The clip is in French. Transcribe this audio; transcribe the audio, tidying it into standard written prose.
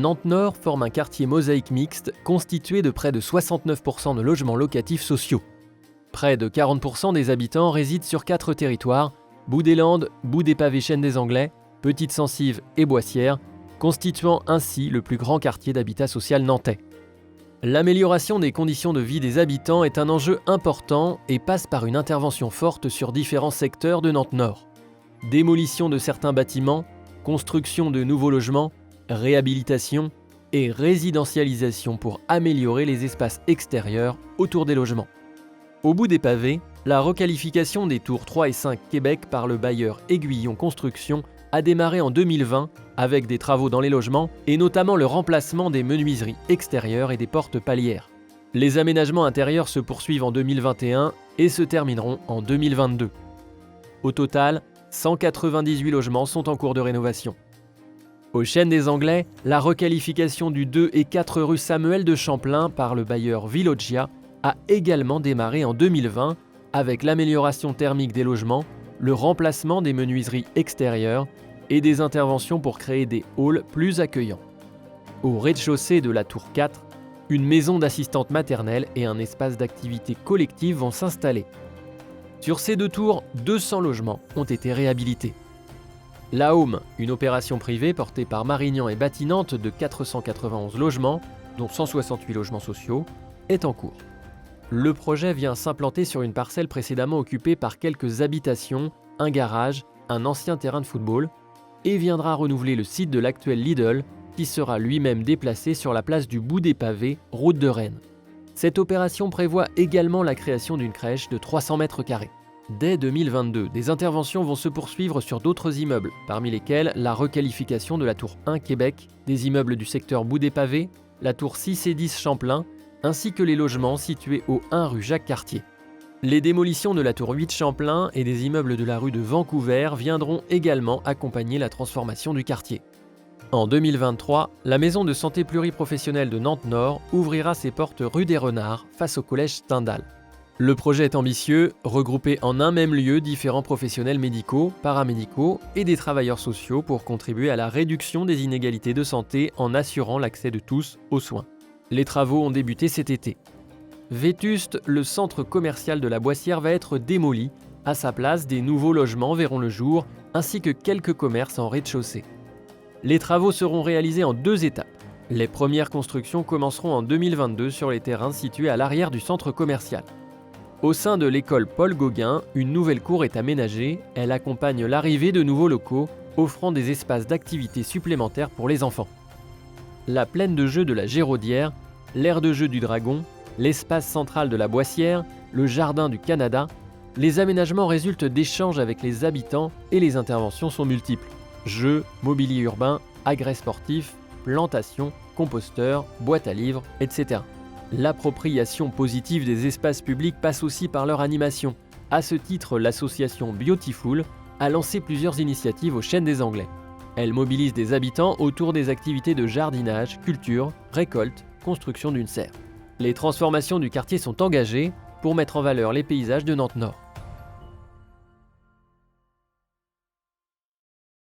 Nantes-Nord forme un quartier mosaïque mixte constitué de près de 69% de logements locatifs sociaux. Près de 40% des habitants résident sur 4 territoires, Bout-des-Landes, Bout-des-Pavés-Chêne-des-Anglais, Petite-Censive et Boissière, constituant ainsi le plus grand quartier d'habitat social nantais. L'amélioration des conditions de vie des habitants est un enjeu important et passe par une intervention forte sur différents secteurs de Nantes-Nord. Démolition de certains bâtiments, construction de nouveaux logements, réhabilitation et résidentialisation pour améliorer les espaces extérieurs autour des logements. Au bout des pavés, la requalification des tours 3 et 5 Québec par le bailleur Aiguillon Construction a démarré en 2020 avec des travaux dans les logements et notamment le remplacement des menuiseries extérieures et des portes palières. Les aménagements intérieurs se poursuivent en 2021 et se termineront en 2022. Au total, 198 logements sont en cours de rénovation. Au Chêne des Anglais, la requalification du 2 et 4 rue Samuel de Champlain par le bailleur Villogia a également démarré en 2020 avec l'amélioration thermique des logements, le remplacement des menuiseries extérieures et des interventions pour créer des halls plus accueillants. Au rez-de-chaussée de la tour 4, une maison d'assistante maternelle et un espace d'activité collective vont s'installer. Sur ces 2 tours, 200 logements ont été réhabilités. La Home, une opération privée portée par Marignan et Bâtinante de 491 logements, dont 168 logements sociaux, est en cours. Le projet vient s'implanter sur une parcelle précédemment occupée par quelques habitations, un garage, un ancien terrain de football, et viendra renouveler le site de l'actuel Lidl, qui sera lui-même déplacé sur la place du Bout des Pavés, route de Rennes. Cette opération prévoit également la création d'une crèche de 300 mètres carrés. Dès 2022, des interventions vont se poursuivre sur d'autres immeubles, parmi lesquels la requalification de la tour 1 Québec, des immeubles du secteur Bout des Pavés, la tour 6 et 10 Champlain, ainsi que les logements situés au 1 rue Jacques-Cartier. Les démolitions de la tour 8 Champlain et des immeubles de la rue de Vancouver viendront également accompagner la transformation du quartier. En 2023, la maison de santé pluriprofessionnelle de Nantes-Nord ouvrira ses portes rue des Renards face au collège Stendhal. Le projet est ambitieux, regrouper en un même lieu différents professionnels médicaux, paramédicaux et des travailleurs sociaux pour contribuer à la réduction des inégalités de santé en assurant l'accès de tous aux soins. Les travaux ont débuté cet été. Vétuste, le centre commercial de la Boissière va être démoli. À sa place, des nouveaux logements verront le jour, ainsi que quelques commerces en rez-de-chaussée. Les travaux seront réalisés en 2 étapes. Les premières constructions commenceront en 2022 sur les terrains situés à l'arrière du centre commercial. Au sein de l'école Paul Gauguin, une nouvelle cour est aménagée. Elle accompagne l'arrivée de nouveaux locaux, offrant des espaces d'activité supplémentaires pour les enfants. La plaine de jeu de la Géraudière, l'aire de jeu du Dragon, l'espace central de la Boissière, le jardin du Canada, les aménagements résultent d'échanges avec les habitants et les interventions sont multiples. Jeux, mobilier urbain, agrès sportifs, plantations, composteurs, boîtes à livres, etc. L'appropriation positive des espaces publics passe aussi par leur animation. À ce titre, l'association Beautiful a lancé plusieurs initiatives au Chêne des Anglais. Elle mobilise des habitants autour des activités de jardinage, culture, récolte, construction d'une serre. Les transformations du quartier sont engagées pour mettre en valeur les paysages de Nantes-Nord.